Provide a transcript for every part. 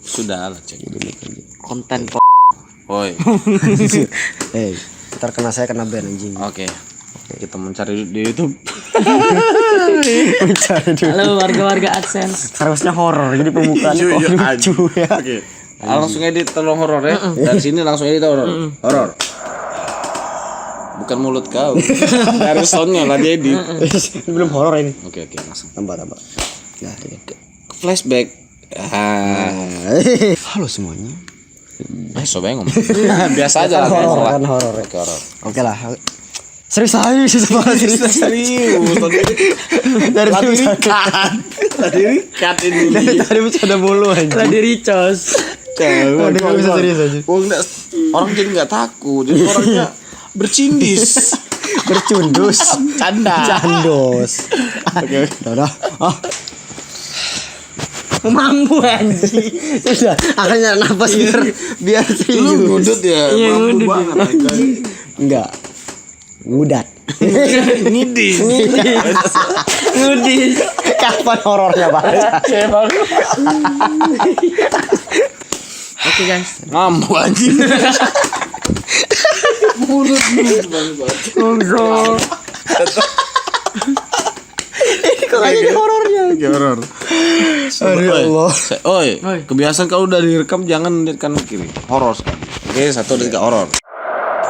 Sudah lah cek. Konten Woi. Ntar kena saya kena ban anjing. Oke. Kita mencari di YouTube. Halo warga-warga AdSense. Harusnya horor jadi pembukaannya kok lucu ya. Oke. Langsung edit tolong horor ya. Dari sini langsung edit horor. Horor. Bukan mulut kau. Dari soundnya lah diedit. Ini belum horor ini. Oke, langsung. Tambah. Nah, Flashback. halo semuanya. So bengong. Biasa aja lah. Kan horor. Oke lah. Serius banget serius. Dari cut ini. Tadi bercanda mulu anjing. Lah di Ricos. Enggak bisa serius aja. Orang jadi enggak takut. Jadi orangnya bercindis. Bercundus. Candos. Oke. Udah. Mampu anjing. Sudah, akhirnya napas biar serius. Lu ngudut ya. Mampu banget. Enggak. Ngudat. Ngidis. Ngudis. Kapan horornya, Pak? Oke guys. Mampu anjing. Mulut banget. Kok kayak horornya? Horor. Aduh Allah. Oi, kebiasaan kalau udah direkam jangan di kanan kiri. Horor sekali. Oke, 1 detik horor.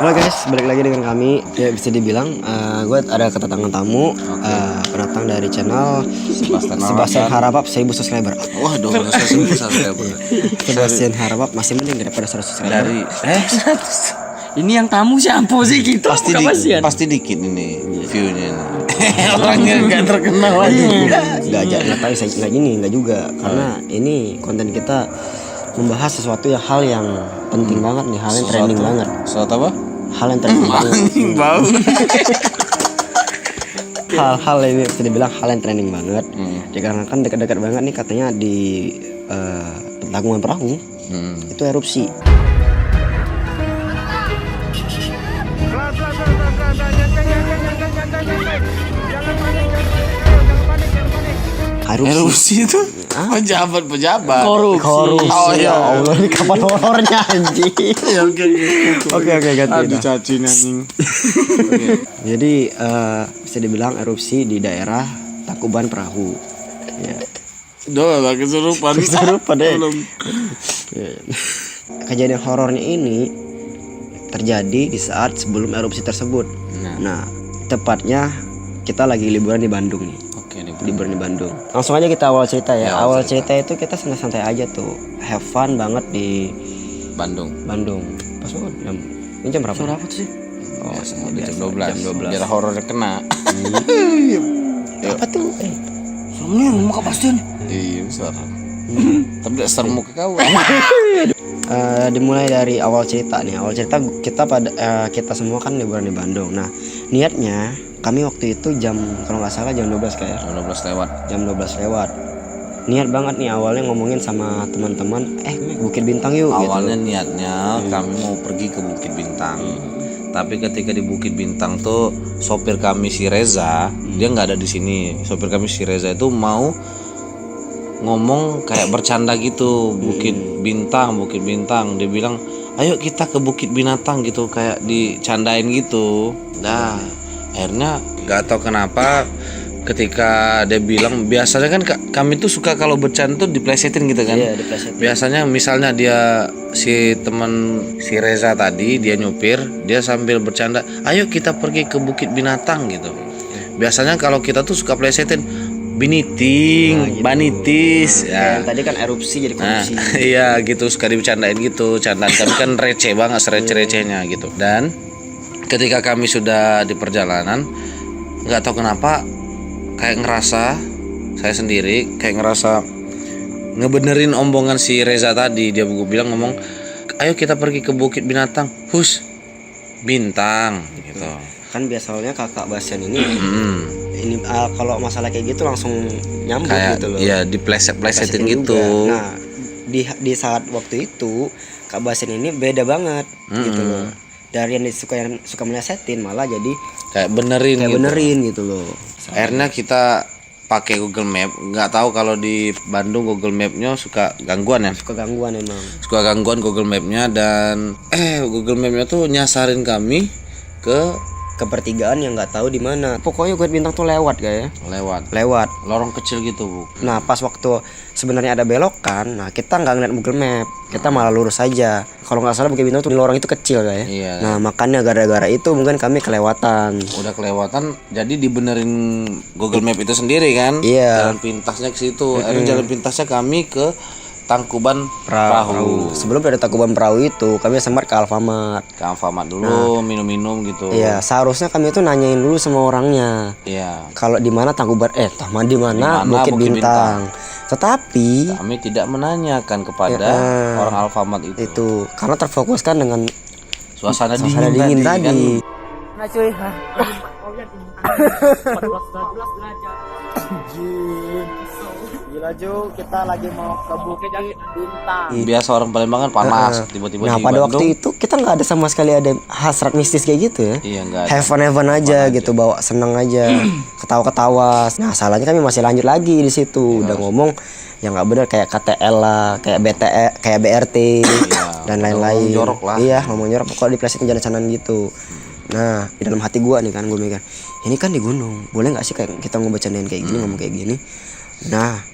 Halo guys, balik lagi dengan kami. Ya bisa dibilang gue ada kedatangan tamu pendatang dari channel Sebastian Harapap 1000 subscriber. Wah, 200.000 subscriber. Sebastian Harapap masih mending daripada 100 subscriber. Dari Ini yang tamu siapa sih gitu? pasti dikit ini view-nya ini. Orangnya enggak terkenal aja. Enggak tahu saya enggak juga karena ini konten kita membahas sesuatu hal yang penting banget nih, hal yang trending banget. Sesuatu apa? Hal yang trending banget. Bau. Hal-hal ini bisa dibilang hal yang trending banget. Dikarenakan dekat-dekat banget nih katanya di Tangkuban Perahu itu erupsi. Erupsi itu pejabat. Korupsi. Oh ya Allah, ini kapan horornya anjing? Oke ganti. Aduh cacing anjing. Jadi bisa dibilang erupsi di daerah Tangkuban Perahu. Ya. Udah kesurupan deh. Ya. Kejadian horornya ini terjadi di saat sebelum erupsi tersebut. Nah, tepatnya kita lagi liburan di Bandung nih. Liburan di Bandung. Langsung aja kita awal cerita ya. Awal cerita itu kita santai-santai aja tuh. Have fun banget di Bandung. Pas banget jam berapa? Suara apa tuh sih? Oh, Jam 12. Biar horornya kena. Apa tuh? Seremnya rumah kepastian. Iya, suara. Tapi tidak serem muka kau. Dimulai dari awal cerita nih. Awal cerita kita semua kan liburan di Bandung. Nah, niatnya kami waktu itu kalau nggak salah jam 12 kayak. Jam 12 lewat. Niat banget nih awalnya ngomongin sama teman-teman, Bukit Bintang yuk. Awalnya gitu. niatnya kami mau pergi ke Bukit Bintang. Tapi ketika di Bukit Bintang tuh sopir kami si Reza, dia nggak ada di sini. Sopir kami si Reza itu mau ngomong kayak bercanda gitu, Bukit Bintang. Dia bilang, "Ayo kita ke Bukit Binatang" gitu, kayak dicandain gitu. Nah, akhirnya nggak tahu kenapa ketika dia bilang, biasanya kan kami tuh suka kalau bercanda tuh diplesetin gitu kan. Iya, diplesetin. Biasanya misalnya si teman si Reza tadi dia nyupir, dia sambil bercanda, "Ayo kita pergi ke Bukit Binatang" gitu. Biasanya kalau kita tuh suka plesetin biniting, banitis ya. Tadi kan erupsi jadi korupsi. Iya gitu, suka dibercandain gitu. Candaan kami kan receh banget, receh-recehnya gitu. Dan ketika kami sudah di perjalanan, nggak tahu kenapa kayak ngerasa saya sendiri kayak ngerasa ngebenerin omongan si Reza tadi. Dia bilang ngomong, "Ayo kita pergi ke Bukit Binatang." Bintang gitu. Kan biasanya kakak Bastian ini kalau masalah kayak gitu langsung nyambung kayak, gitu loh. Iya, diplesetin gitu. Nah, di saat waktu itu Kak Bastian ini beda banget gitu loh. Dari yang suka melesetin malah jadi kayak benerin gitu loh. Akhirnya kita pakai Google Map. Nggak tahu kalau di Bandung Google Mapnya suka gangguan ya. Suka gangguan emang. Suka gangguan Google Mapnya dan Google Mapnya tuh nyasarin kami ke Pertigaan yang nggak tahu di mana. Pokoknya Bukit Bintang tuh lewat kayak. Lewat. lorong kecil gitu, Bu. Nah pas waktu sebenarnya ada belokan, nah kita nggak ngeliat Google Map, kita malah lurus aja. Kalau nggak salah Bukit Bintang tuh lorong itu kecil kayak. Iya. Nah makanya gara-gara itu mungkin kami kelewatan. Udah kelewatan, jadi dibenerin Google Map itu sendiri kan. Iya. Jalan pintasnya ke situ. Akhirnya jalan pintasnya kami ke Tangkuban Perahu. Sebelum dari Tangkuban Perahu itu kami sempat ke Alfamart. Ke Alfamart dulu, minum-minum gitu. Iya, seharusnya kami itu nanyain dulu sama orangnya. Iya. Kalau di mana Tangkuban di mana Bukit Bintang. Tetapi Kami tidak menanyakan kepada orang Alfamart itu. karena terfokuskan dengan Suasana dingin tadi. kan. Nah cuy, gila Ju, kita lagi mau ke Bukit Bintang. Biasa orang Palembang kan panas, tiba-tiba Nah di pada Bandung. waktu itu kita nggak ada sama sekali ada hasrat mistis kayak gitu ya. Iya, enggak ada. Heaven aja gitu, bawa seneng aja, ketawa-ketawa. Nah salahnya kami masih lanjut lagi di situ, udah ngomong yang nggak benar kayak KTL lah, kayak BTE, kayak BRT dan lain-lain. ngomong jorok lah. Iya ngomong jorok, pokoknya diplesetin jalan-jalan gitu. Nah di dalam hati gua nih kan gue mikir, ini kan di gunung, boleh nggak sih kayak kita ngebecandain kayak gini, ngomong kayak gini. Nah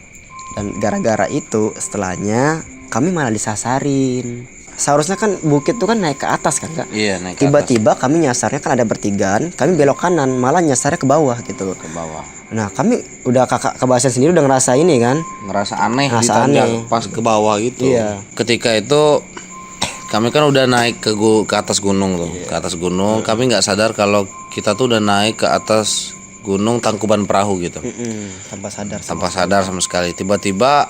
dan gara-gara itu setelahnya kami malah disasarin. Seharusnya kan bukit tuh kan naik ke atas kan Kak? Iya, naik ke Tiba-tiba kami nyasarnya kan ada pertigaan, kami belok kanan, malah nyasarnya ke bawah gitu loh. ke bawah. Nah kami udah kakak kebahasan sendiri udah ngerasain ini kan. Ngerasa aneh Ngerasa ditanjak aneh. pas ke bawah gitu. Iya. Ketika itu kami kan udah naik ke atas gunung tuh. Ke atas gunung, kami nggak sadar kalau kita tuh udah naik ke atas gunung Tangkuban Perahu gitu. Tanpa sadar Tanpa sadar sama sekali. Tiba-tiba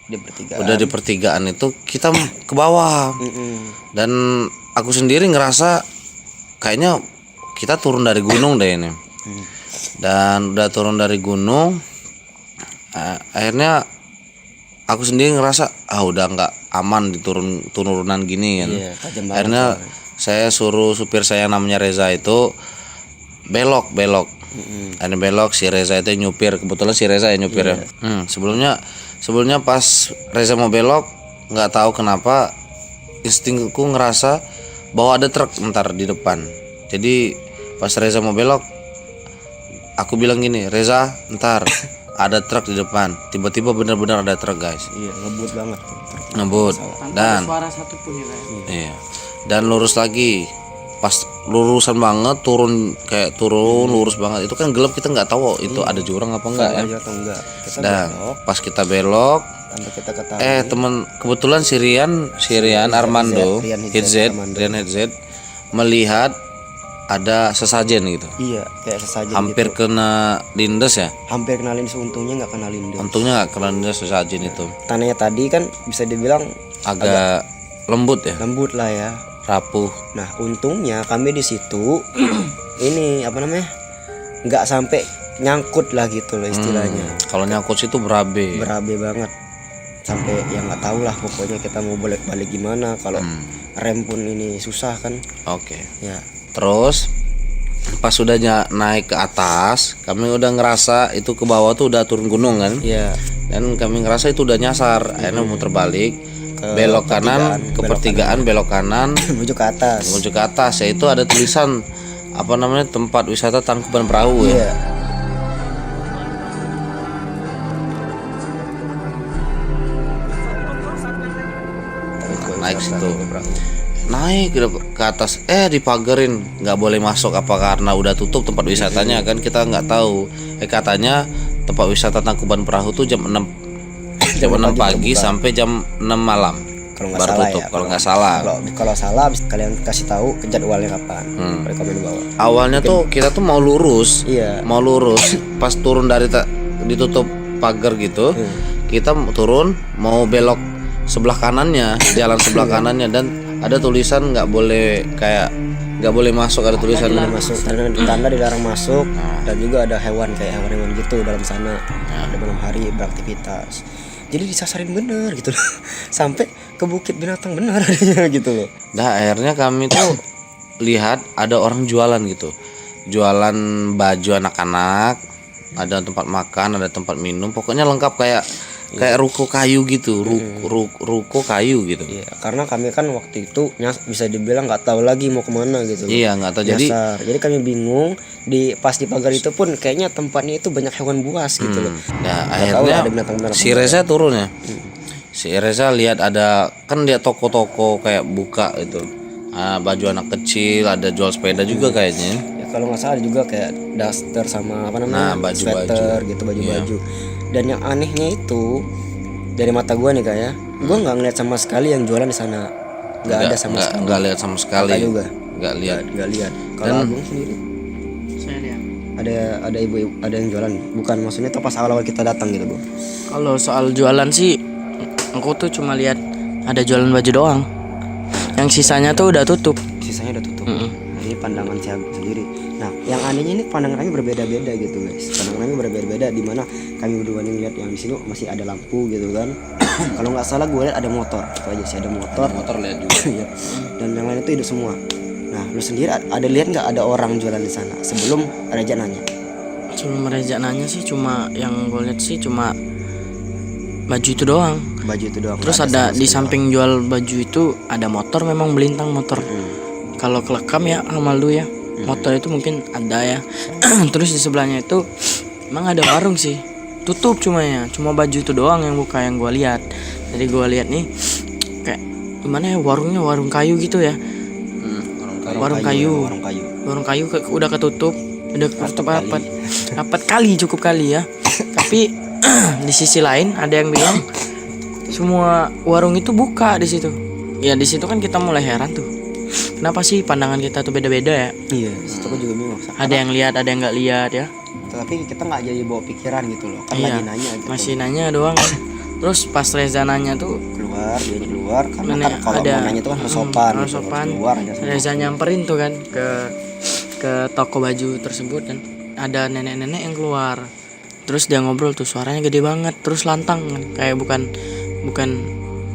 di pertigaan. udah di pertigaan itu kita ke bawah. Dan aku sendiri ngerasa kayaknya kita turun dari gunung deh ini. Dan udah turun dari gunung, akhirnya aku sendiri ngerasa udah nggak aman di turunan gini kan. Iya, tajam banget Akhirnya saya suruh supir saya namanya Reza itu belok. Ada belok, si Reza itu nyupir, kebetulan si Reza ya nyupir ya. Sebelumnya pas Reza mau belok, nggak tahu kenapa instingku ngerasa bahwa ada truk ntar di depan. Jadi pas Reza mau belok, aku bilang gini, Reza ntar ada truk di depan. Tiba-tiba benar-benar ada truk guys. Iya ngebut banget. Ngebut dan Suara satu pun ya kayak. iya. Dan lurus lagi. Pas lurusan banget turun lurus banget. Itu kan gelap, kita nggak tahu itu ada jurang apa enggak ya. Atau enggak. Kita Dan belok pas kita belok, sampai kita ketahui. temen kebetulan si Rian Armando Rian Headset melihat ada sesajen gitu. Iya kayak sesajen Hampir gitu. kena lindes ya. Hampir kenalin seuntungnya nggak kenalin dia. Untungnya nggak kena lindes sesajen itu. Tanahnya tadi kan bisa dibilang Agak lembut ya, lembut lah ya. rapuh. Nah untungnya kami di situ ini apa namanya nggak sampai nyangkut lah gitu loh istilahnya. Kalau nyangkut situ berabe. Berabe banget sampai yang nggak tahu lah pokoknya kita mau balik gimana kalau rem pun ini susah kan. Oke. Ya Terus pas sudah naik ke atas, kami udah ngerasa itu ke bawah tuh udah turun gunung kan. iya Dan kami ngerasa itu udah nyasar. Akhirnya muter balik, belok kanan ke pertigaan, belok kanan menuju ke atas. menuju ke atas. Yaitu ada tulisan apa namanya, tempat wisata Tangkuban Perahu ya. Iya. Naik situ, naik ke atas, dipagerin, nggak boleh masuk. Apa karena udah tutup tempat wisatanya kan, kita nggak tahu. Katanya tempat wisata Tangkuban Perahu tuh jam 6 pagi sampai jam 6 malam Kalau nggak baru salah tutup. ya. Kalau nggak salah. Kalau salah kalian kasih tahu ke jadwalnya kapan. Mereka komen di bawah. Awalnya tuh kita tuh mau lurus, Iya. pas turun dari ditutup pagar gitu, kita turun mau belok sebelah kanannya, jalan sebelah kanannya, dan ada tulisan nggak boleh masuk, ada tulisan Masuk tanda dilarang masuk dan juga ada hewan kayak hewan-hewan gitu dalam sana. Ada malam hari beraktivitas. Jadi disasarin bener gitu loh. Sampai ke Bukit Binatang bener adanya gitu loh. Nah akhirnya kami tuh lihat ada orang jualan gitu, jualan baju anak-anak, ada tempat makan, ada tempat minum, pokoknya lengkap kayak ruko kayu gitu, ruko kayu gitu. Iya, karena kami kan waktu itu bisa dibilang nggak tahu lagi mau kemana gitu. Iya, nggak tahu. Jadi kami bingung pas di pagar itu pun kayaknya tempatnya itu banyak hewan buas gitu loh. Nah, Nggak tahu akhirnya ada binatang-binatang si Reza turun ya. Si Reza lihat ada, kan dia toko-toko kayak buka itu. Baju anak kecil, ada jual sepeda juga kayaknya. Ya, kalau nggak salah ada juga kayak daster sama apa namanya, baju-baju. sweater gitu, baju-baju. Dan yang anehnya itu dari mata gue nih kayak, gue nggak ngeliat sama sekali yang jualan di sana, nggak ada sama sekali. Nggak lihat sama sekali. Kakak juga Nggak lihat. nggak lihat. Kalau Agung sendiri Saya lihat. ada ibu-ibu, ada yang jualan, bukan maksudnya itu pas awal-awal kita datang gitu bu. Kalau soal jualan sih, aku tuh cuma lihat ada jualan baju doang. Yang sisanya tuh udah tutup. Sisanya udah tutup. Nah, ini pandangan saya sendiri. Nah, yang anehnya ini pandangan kami berbeda-beda gitu guys. Pandangan kami berbeda-beda, di mana kami berdua nih lihat yang di sini masih ada lampu gitu kan. Kalau nggak salah gue lihat ada motor, itu aja sih, ada motor. Motor lihat juga. Iya. Dan yang lain itu hidup semua. Nah, lu sendiri ada lihat nggak ada orang jualan di sana sebelum Reza nanya? Sebelum Reza nanya sih cuma yang gue lihat sih cuma baju itu doang. Baju itu doang. Terus nggak ada sama di sekali samping jual baju itu ada motor, memang melintang motor. Kalau kelekam ya amal lu ya. Motor itu mungkin ada ya. Terus di sebelahnya itu emang ada warung sih. Tutup cuma baju itu doang yang buka yang gua lihat. Jadi gua lihat nih kayak gimana ya, warungnya warung kayu gitu ya. Warung kayu. Warung kayu. Warung kayu udah ketutup, udah ketutup rapat kali, cukup kali ya. Tapi di sisi lain ada yang bilang semua warung itu buka di situ. Ya di situ kan kita mulai heran tuh. Kenapa sih pandangan kita tuh beda-beda ya? Iya, itu aku juga bingung. Ada yang lihat, ada yang nggak lihat ya. Tapi kita nggak jadi bawa pikiran gitu loh. Kan Iya, lagi nanya gitu. masih nanya doang kan. Terus pas Reza nanya tuh Dia keluar karena nenek kan kalau mau nanya itu kan harus sopan. harus gitu. sopan. Keluar aja sama. Reza nyamperin tuh kan ke toko baju tersebut dan ada nenek-nenek yang keluar. Terus dia ngobrol tuh, suaranya gede banget, terus lantang kan. Kayak bukan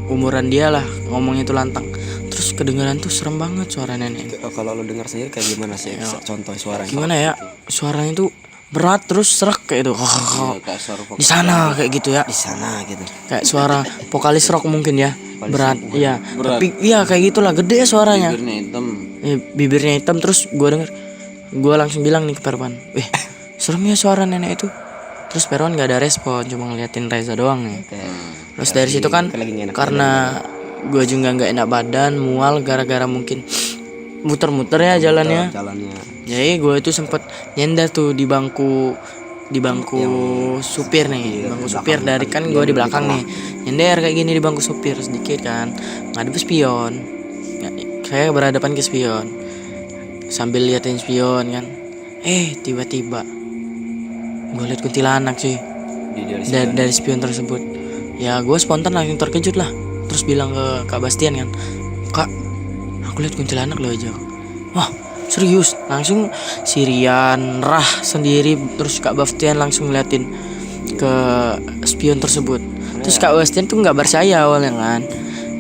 umuran dia lah, ngomongnya tuh lantang. Terus kedengaran tuh serem banget suara nenek. Kalau lo dengar sendiri kayak gimana sih contoh suaranya? Gimana ya? Suaranya tuh berat terus serak kayak itu. Di sana kayak gitu ya. Di sana gitu. Kayak suara vokalis rock mungkin ya. Berat, iya. Tapi iya kayak gitulah, gede suaranya. Bibirnya hitam. Bibirnya hitam. Terus gue langsung bilang nih ke Perwan, serem ya suara nenek itu. Terus Perwan nggak ada respon, cuma ngeliatin Reza doang nih. Terus dari situ kan karena gue juga nggak enak badan, mual gara-gara mungkin muter-muter ya jalannya. Jadi gue itu sempet nyender tuh di bangku supir nih, bangku supir dari kan gue di belakang nih, nyender kayak gini di bangku supir sedikit kan, ngadep spion. Saya berhadapan ke spion sambil liatin spion kan. Tiba-tiba gue liat kuntilanak sih dari spion tersebut. Ya gue spontan langsung terkejut lah. Terus bilang ke Kak Bastian kan, "Kak, aku lihat kuntilanak loh aja." Wah serius, langsung Sirian Rah sendiri. Terus Kak Bastian langsung ngeliatin ke spion tersebut. Terus Kak Bastian tuh nggak percaya awalnya kan.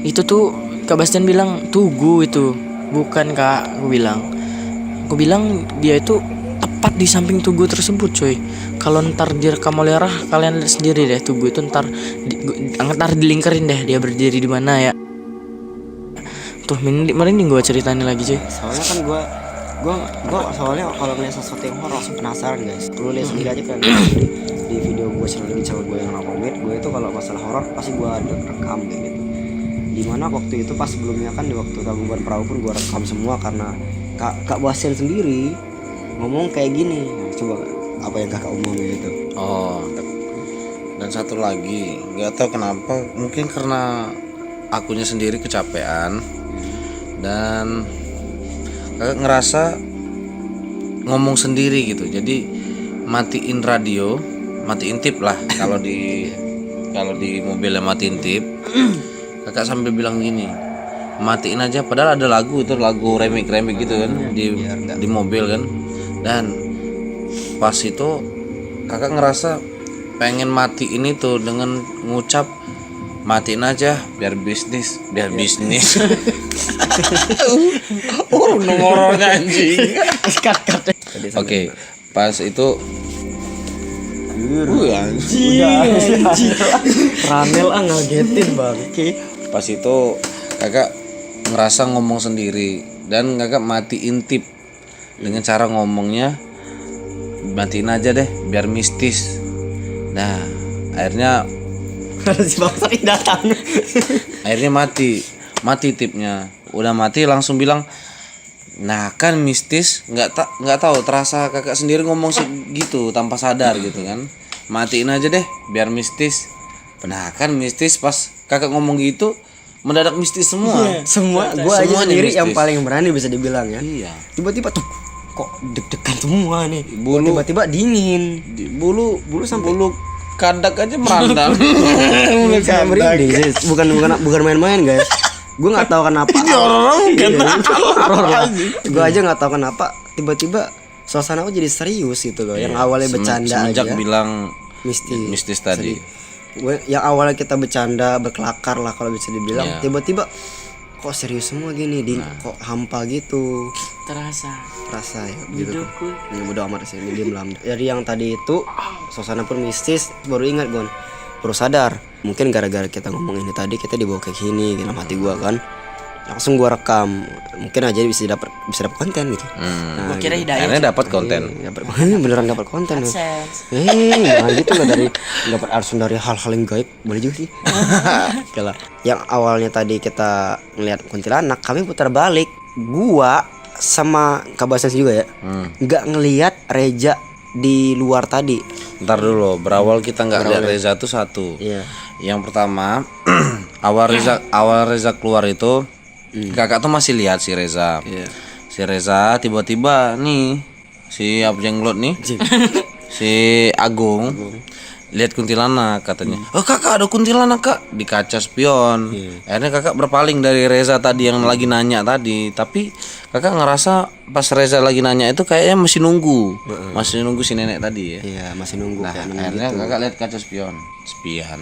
Itu tuh Kak Bastian bilang tugu itu, bukan Kak. Aku bilang dia itu tepat di samping tugu tersebut coy. Kalau ntar direkam oleh Rah, kalian lihat sendiri deh tugu itu ntar dilingkerin deh dia berdiri di mana ya. Tuh merinding gue ceritain lagi cuy. Soalnya kan gue soalnya kalau ngeliat sesuatu yang horor langsung penasaran guys. Lu lihat sendiri aja kan di video gue sering sama gue yang Rakomit. Gue itu kalau masalah horor pasti gue ada rekam kayak gitu. Dimana waktu itu pas sebelumnya kan di waktu Gabungan Perahu pun gue rekam semua karena Kak Bastian sendiri ngomong kayak gini. Nah, coba apa yang kakak omongin itu? Dan satu lagi, nggak tahu kenapa, mungkin karena akunya sendiri kecapean dan kakak ngerasa ngomong sendiri gitu. Jadi matiin radio, matiin tip lah. Kalau di mobilnya matiin tip, kakak sambil bilang gini, matiin aja. Padahal ada lagu remix gitu kan di mobil kan. Dan pas itu kakak ngerasa pengen matiin itu dengan ngucap matiin aja biar bisnis. Nomornya anjing. Oke, pas itu anjing. Ranel ngagetin bang. Pas itu kakak ngerasa ngomong sendiri dan kakak matiin tip dengan cara ngomongnya, matiin aja deh biar mistis. Nah akhirnya Si bangsat ini datang. akhirnya mati tipnya. Udah mati langsung bilang, nah kan mistis, nggak tahu terasa kakak sendiri ngomong gitu tanpa sadar gitu kan. Matiin aja deh biar mistis. Nah kan mistis pas kakak ngomong gitu mendadak mistis semua. Semua gue aja Semuanya sendiri mistis. yang paling berani bisa dibilang ya. Iya. Tiba-tiba tuh kok deg-degan semua nih. Bulu- Tiba-tiba dingin. Bulu sampai bulu kadak aja merandang. Kayak merinding sih. Bukan main-main guys. Gue nggak tahu kenapa. Gue aja nggak tahu kenapa tiba-tiba suasana aku jadi serius gitu loh. Yang awalnya bercanda Semenjak aja. bilang Mistis. mistis tadi. Yang awalnya kita bercanda berkelakar lah kalau bisa dibilang. Iya. Tiba-tiba kok serius semua gini, kok hampa gitu. Terasa. Rasa ya gitu. Hidupku. Ya bodo amat sih, ini diem lah. Jadi yang tadi itu suasana pun mistis, baru ingat Gon. Baru sadar, mungkin gara-gara kita ngomong ini tadi kita dibawa kayak gini dalam hati gua kan. Langsung gua rekam. Mungkin aja bisa dapat konten gitu. Gua kira hidayah. Akhirnya dapat konten. Beneran dapat konten. Sense. Nah gitu lah dari dapat arsun dari hal-hal yang gaib, boleh juga sih. Oke lah. Yang awalnya tadi kita ngeliat kuntilanak, kami putar balik. Gua sama Kak Basas juga ya, nggak ngelihat Reja di luar tadi. Ntar dulu, berawal kita nggak lihat Reza tuh satu. Iya. Yang pertama, awal Reza keluar itu, kakak tuh masih lihat si Reza. Si Reza tiba-tiba nih, si Abjenglot nih, si Agung, lihat kuntilanak katanya. Oh kakak ada kuntilanak kak di kaca spion. Akhirnya kakak berpaling dari Reza tadi yang lagi nanya tadi. Tapi kakak ngerasa pas Reza lagi nanya itu kayaknya masih nunggu si nenek tadi ya. Iya, masih nunggu Nah kayak akhirnya kakak lihat kaca spion. spion.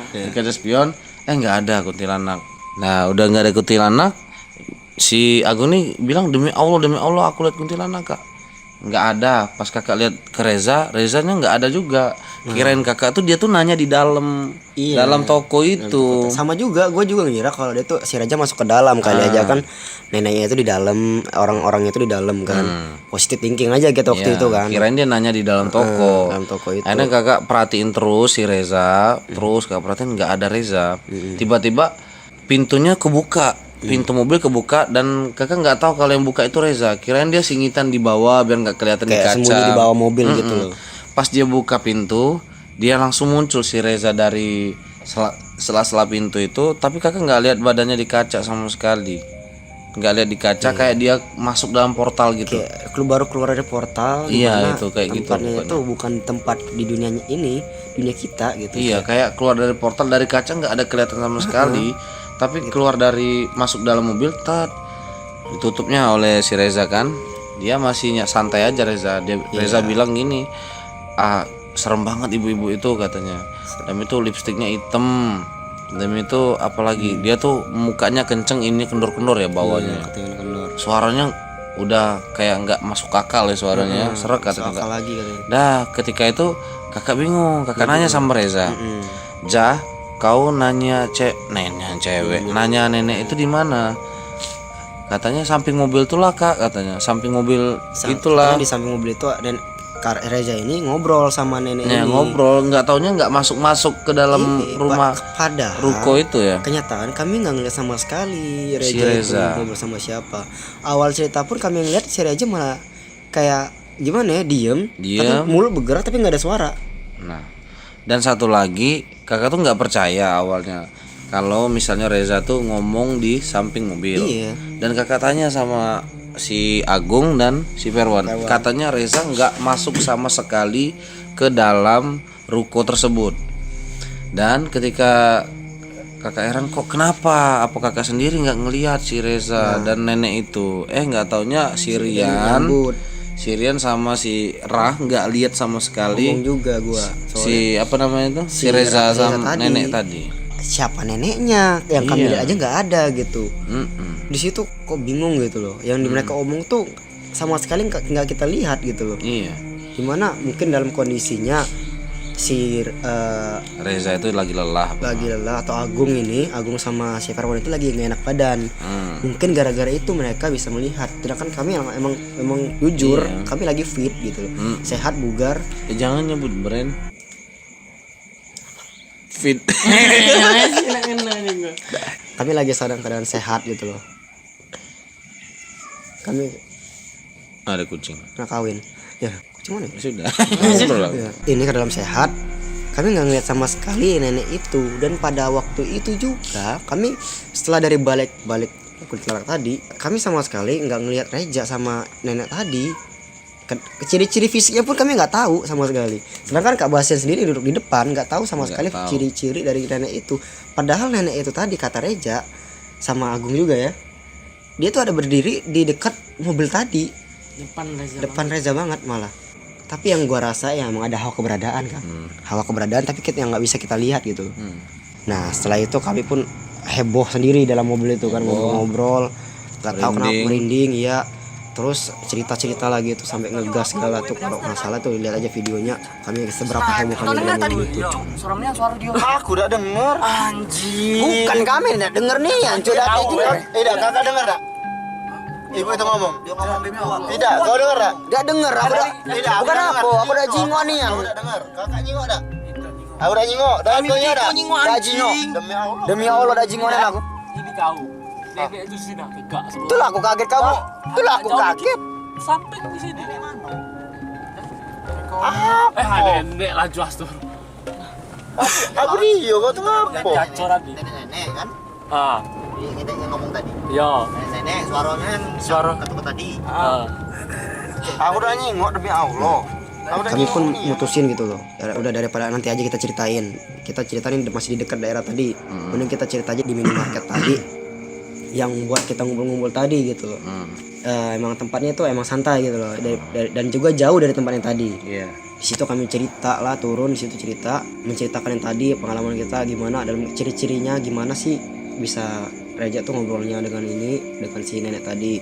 Di kaca spion, nggak ada kuntilanak. Nah udah nggak ada kuntilanak, si Agung nih bilang demi Allah aku lihat kuntilanak kak. Nggak ada. Pas kakak lihat ke Rezanya nggak ada juga. Kirain kakak tuh dia tuh nanya di dalam toko itu. Sama juga, gue juga ngira kalau dia tuh si Reja masuk ke dalam kali aja kan, neneknya itu di dalam, orang-orangnya itu di dalam kan. Positive thinking aja gitu waktu itu kan. Kirain dia nanya di dalam toko. Dalam toko itu. Akhirnya kakak perhatiin terus si Reza, terus kakak perhatiin nggak ada Reza. Tiba-tiba pintunya kebuka. Pintu mobil kebuka dan kakak nggak tahu kalau yang buka itu Reza. Kirain dia singitan di bawah biar nggak kelihatan di Kayak kaca. sembunyi di bawah mobil gitu loh. Pas dia buka pintu, dia langsung muncul si Reza dari sela-sela pintu itu. Tapi kakak nggak lihat badannya di kaca sama sekali. Nggak lihat di kaca, kayak dia masuk dalam portal gitu. Kayak baru keluar dari portal. Iya, dimana itu kayak gitu tempatnya pokoknya. itu bukan tempat di dunianya ini, dunia kita gitu. Iya, kayak keluar dari portal, dari kaca nggak ada kelihatan sama sekali. Tapi keluar dari masuk dalam mobil, ditutupnya oleh si Reza kan. Dia masih santai aja Reza. Reza bilang gini, serem banget ibu-ibu itu katanya. Dan itu lipstiknya hitam. Dan itu apalagi dia tuh mukanya kenceng, ini kendor-kendor ya bawahnya. Suaranya udah kayak nggak masuk akal ya suaranya, serak katanya. Akal lagi katanya. Dah ketika itu kakak bingung, kakak nanya sama Reza, Jah, kau nanya cewek, nanya nenek itu di mana? Katanya samping mobil itulah kak, katanya samping mobil itulah. Di samping mobil itu dan Reza ini ngobrol sama nenek Ya, ini. ngobrol, nggak taunya nggak masuk ke dalam rumah Padahal ruko itu ya. kenyataan kami nggak ngeliat sama sekali Si Reza Reza. itu ngobrol sama siapa. Awal cerita pun kami ngeliat si Reza malah kayak gimana ya, diem. Tapi mulut bergerak tapi nggak ada suara. Nah, dan satu lagi kakak tuh nggak percaya awalnya kalau misalnya Reza tuh ngomong di samping mobil. Iya. Dan kakak tanya sama si Agung dan si Firwan, katanya Reza nggak masuk sama sekali ke dalam ruko tersebut. Dan ketika kakak heran, kok kenapa? Apa kakak sendiri nggak ngelihat si Reza dan nenek itu? Nggak taunya si Rian sama si Rah nggak lihat sama sekali. Ngomong juga gua. Si apa namanya itu? Si Reza sama nenek tadi. Siapa neneknya? Yang kami lihat aja nggak ada gitu. Di situ kok bingung gitu loh. Yang mereka omong tuh sama sekali nggak kita lihat gitu loh. Iya. Dimana mungkin dalam kondisinya si Reza itu lagi lelah. atau Agung sama si Farwan itu lagi nggak enak badan. Mungkin gara-gara itu mereka bisa melihat. Sedangkan kami emang jujur, kami lagi fit gitu, sehat, bugar. Jangan nyebut brand. Fit. Kami lagi sedang keadaan sehat gitu loh. Kami Ada kucing. pernah kawin. Ya, kucing mana? Sudah. Ya, ini ke dalam sehat. Kami nggak ngeliat sama sekali nenek itu. Dan pada waktu itu juga kami setelah dari balik kuntilanak tadi, kami sama sekali nggak ngeliat Reja sama nenek tadi. Ciri-ciri fisiknya pun kami nggak tahu sama sekali. Sedangkan Kak Basien sendiri duduk di depan nggak tahu sama sekali ciri-ciri dari nenek itu. Padahal nenek itu tadi kata Reja sama Agung juga ya, dia tuh ada berdiri di dekat mobil tadi, depan Reza banget malah. Tapi yang gua rasa ya emang ada hawa keberadaan kan, hawa keberadaan tapi kita yang nggak bisa kita lihat gitu. Nah setelah itu kami pun heboh sendiri dalam mobil itu kan, ngobrol nggak tahu kenapa merinding ya. Terus cerita lagi tuh sampai ngegas segala tuh, kalau nggak salah tuh lihat aja videonya kami seberapa heboh kami dalam mobil itu. Suara dia. Aku udah denger. Anjing. Bukan kami nggak denger nih yang sudah kayak gitu. Tidak, kakak denger tak? Ibu itu ngomong. Dia ngomong demi Allah. Tidak, kau denger tak? Dia denger, aku udah. Tidak, Bukan aku udah jingok nih yang. Aku udah denger. Kakak nyingok tak? Aku udah nyingok. Dan kau nyingok tak? Udah jingok. Demi Allah. Demi Allah udah jingokan aku. Ini kau. Nenek itu sudah tegak semua. Itulah aku kaget kamu. Itulah aku kaget. Sampai ke sini. Nenek lah jelas tuh. Aku Rio, kau tuh ngapa? Kacau lagi. Nenek kan? Ah, Kita yang ngomong tadi. ya. Nenek suaranya kan Suara. ketuk tadi. Ah. Aku udah nyingok demi Allah. Kami pun mutusin gitu loh. Udah daripada nanti aja kita ceritain. Kita ceritain masih di dekat daerah tadi. Mending kita cerita aja di minimarket tadi. Yang buat kita ngumpul-ngumpul tadi gitu loh. Emang tempatnya itu emang santai gitu loh. Dan juga jauh dari tempat yang tadi. Iya. Di situ kami cerita lah, turun di situ cerita, menceritakan yang tadi pengalaman kita gimana, dalam ciri-cirinya gimana sih bisa Reja tuh ngobrolnya dengan si nenek tadi.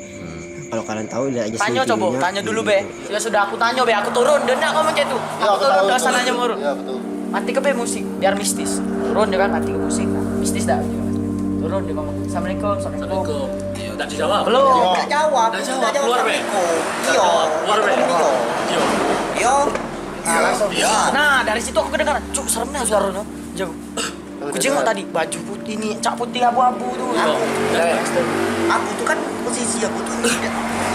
Kalau kalian tahu lihat aja Tanya sih coba, videonya. tanya dulu be. Sudah aku tanya be, aku turun. Dan aku macam itu. Aku turun ke sananya muru. Iya betul. Mati ke be musik, biar mistis. Turun dia kan mati ke musik. Mistis dah. Turun dia ngomong. Assalamualaikum. Assalamualaikum. Udah dijawab. Belum. Enggak jawab. Udah jawab. Keluar be. Iya. Keluar be. Yo. Iya. Langsung. Iya. Nah dari situ aku kedengaran. Cuk seremnya suaranya. Jauh. Kucing mau tadi baju putih nih, cak putih abu-abu tuh. Aku tuh kan posisi aku tuh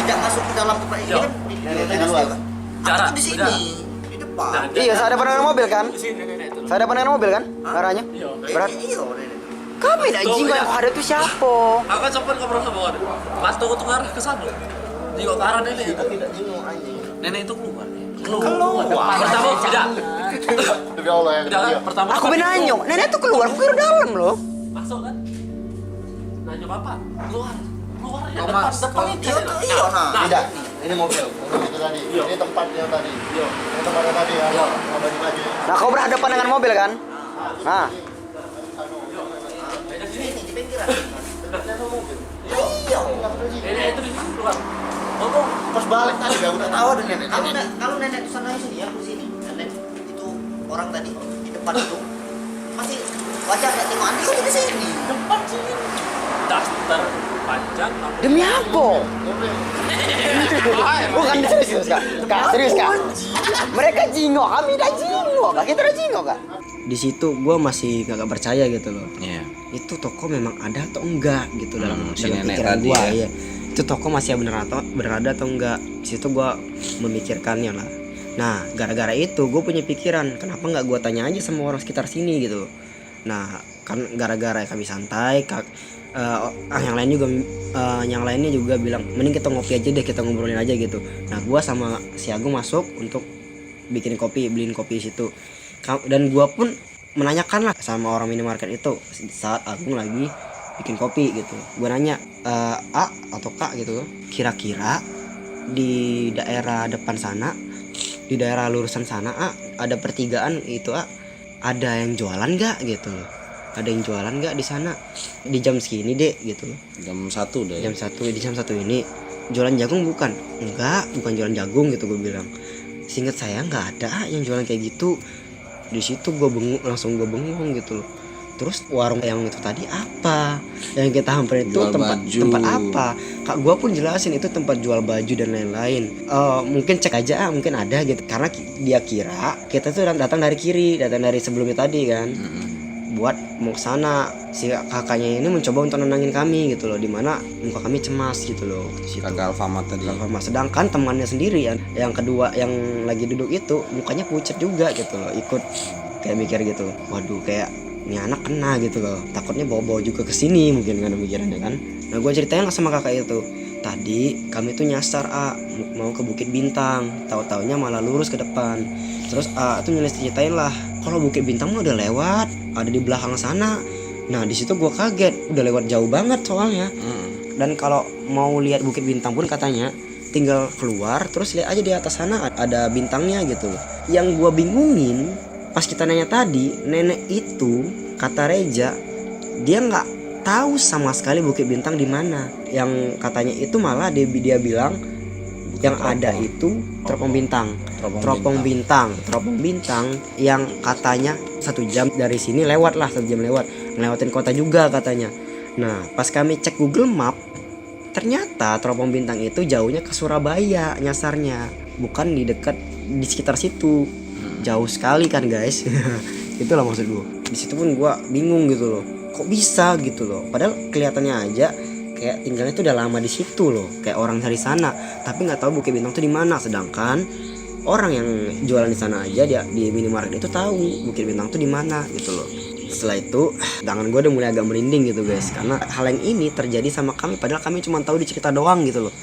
tidak masuk ke dalam tempat ini kan di luar. Aku tuh di sini di depan. Iya, saya ada pandangan mobil kan? Nenek itu. Saya ada pandangan mobil kan? Arahnya. Berat. Iya, nenek. Kami dah jinggo yang ada tuh siapa? Aku kan sempat ngobrol sama orang. Mata aku tuh ngarah ke sana. Jengok ke arah nenek itu. Tidak jenguk anjing. Nenek itu keluar. Pertama tidak. Demi Allah ya. Tidak kan? Pertama. Aku benanya, nenek tuh keluar, aku kira dalam loh. Masuk kan? Nanya bapak. Keluar. Keluar ya. Mas, Depan itu. iya, nah. Tidak. Ini mobil itu tadi. Ini tempatnya tadi. Ini tempatnya tadi ya. Bagi baju. Nah, kau berhadapan dengan mobil kan? Nah, Nenek itu di sini keluar. Ngomong. Pas balik tadi aku udah tahu ada nenek. Kalau nenek itu sana sini ya, aku sini. Nenek itu orang tadi di depan itu masih wajah nggak tengok andi di sini. Depan sini. Daster panjang. demi apa? Bukan serius kak, serius kak. Mereka jingok, kami dah jingok, kak. Kita dah jingok kak. Di situ gue masih gak percaya gitu loh. Iya. Itu toko memang ada atau enggak gitu dalam si nenek pikiran tadi gue ya. ya. Itu toko masih berada atau enggak. Di situ gue memikirkannya lah. Nah gara-gara itu gue punya pikiran, kenapa nggak gue tanya aja sama orang sekitar sini gitu. Nah kan gara-gara kami santai, yang lainnya juga bilang mending kita ngopi aja deh, kita ngobrolin aja gitu. Nah gue sama si Agung masuk untuk beliin kopi di situ. Dan gue pun menanyakan lah sama orang minimarket itu saat Agung lagi bikin kopi gitu. Gue nanya, A atau Kak gitu, kira-kira di daerah depan sana, di daerah lurusan sana A, ada pertigaan itu A, ada yang jualan gak gitu loh. Ada yang jualan gak di sana di jam segini dek gitu loh. Jam 1 deh. Jam 1 ini jualan jagung bukan? Enggak, bukan jualan jagung gitu gue bilang. Seingat saya nggak ada yang jualan kayak gitu. Di situ gue bengong, langsung gue bengong gitu loh. Terus warung yang itu tadi apa? Yang kita hampir itu Jual tempat baju. tempat apa? Kak gue pun jelasin itu tempat jual baju dan lain-lain. Mungkin cek aja, mungkin ada gitu. Karena dia kira kita tuh datang dari kiri, datang dari sebelumnya tadi kan. Buat mau ke sana. Si kakaknya ini mencoba untuk nenangin kami gitu loh, dimana muka kami cemas gitu loh di situ. Kakak Alfamart tadi. Sedangkan temannya sendiri yang kedua yang lagi duduk itu mukanya pucat juga gitu loh, ikut kayak mikir gitu, waduh kayak ini anak kena gitu loh, takutnya bawa-bawa juga ke sini mungkin kan pikirannya kan. Nah gue ceritain lah sama kakak itu, tadi kami tuh nyasar mau ke Bukit Bintang, tahu-taunya malah lurus ke depan. Terus tuh ceritain lah kalau Bukit Bintang mah udah lewat, ada di belakang sana. Nah di situ gue kaget, udah lewat jauh banget soalnya. Dan kalau mau lihat Bukit Bintang pun katanya tinggal keluar terus lihat aja di atas sana ada bintangnya gitu. Yang gue bingungin pas kita nanya tadi, nenek itu kata Reja dia nggak tahu sama sekali Bukit Bintang di mana. Yang katanya itu malah dia bilang yang ada itu Teropong Bintang. Teropong Bintang yang katanya 1 jam dari sini lewat lah, 1 jam ngelewatin kota juga katanya. Nah pas kami cek Google Map, ternyata Teropong Bintang itu jauhnya ke Surabaya nyasarnya, bukan di sekitar situ. Jauh sekali kan guys. Itulah maksud gue. Di situ pun gue bingung gitu loh, kok bisa gitu loh, padahal kelihatannya aja kayak tinggalnya tuh udah lama di situ loh, kayak orang dari sana, tapi nggak tahu Bukit Bintang tuh di mana. Sedangkan orang yang jualan di sana aja dia di minimarket itu tahu Bukit Bintang tuh di mana gitu loh. Setelah itu tangan gue udah mulai agak merinding gitu guys, karena hal yang ini terjadi sama kami padahal kami cuma tahu di cerita doang gitu loh.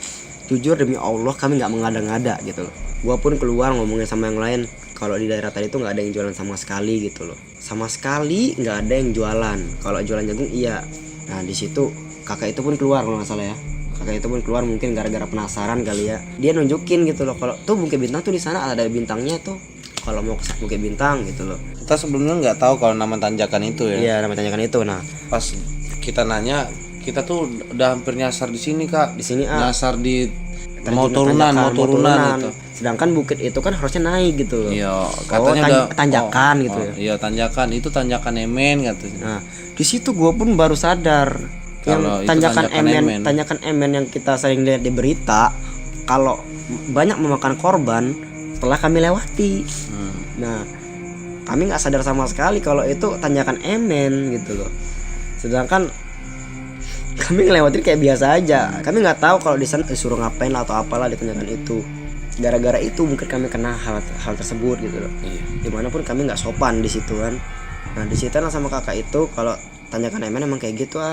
Jujur demi Allah kami nggak mengada-ngada gitu loh. Gue pun keluar ngomongin sama yang lain kalau di daerah tadi tuh nggak ada yang jualan sama sekali gitu loh, sama sekali nggak ada yang jualan. Kalau jualan jagung iya. Nah di situ kakak itu pun keluar kalau nggak salah ya. Kakak itu pun keluar mungkin gara-gara penasaran kali ya. Dia nunjukin gitu loh kalau tuh Bukit Bintang tuh di sana ada bintangnya tuh. Kalau mau ke Bukit Bintang gitu loh. Kita sebelumnya nggak tahu kalau nama tanjakan itu ya. Iya, nama tanjakan itu. Nah, Pas kita nanya, kita tuh udah hampir nyasar di sini kak. Di sini nyasar di mau tanjakan, turunan itu. Sedangkan bukit itu kan harusnya naik gitu loh. Iya, katanya udah tanjakan gitu ya. Iya, tanjakan itu tanjakan Emen katanya. Nah, di situ gue pun baru sadar Kalau yang itu tanjakan Emen yang kita sering lihat di berita, kalau banyak memakan korban setelah kami lewati. Nah, kami nggak sadar sama sekali kalau itu tanjakan Emen gitu loh. Sedangkan kami ngelewatin kayak biasa aja. Kami nggak tahu kalau di sana disuruh ngapain atau apalah di tanjakan itu. Gara-gara itu mungkin kami kena hal tersebut gitu loh. Dimanapun kami nggak sopan di situ kan. Nah di situ sama kakak itu kalau tanjakan Emen emang kayak gitu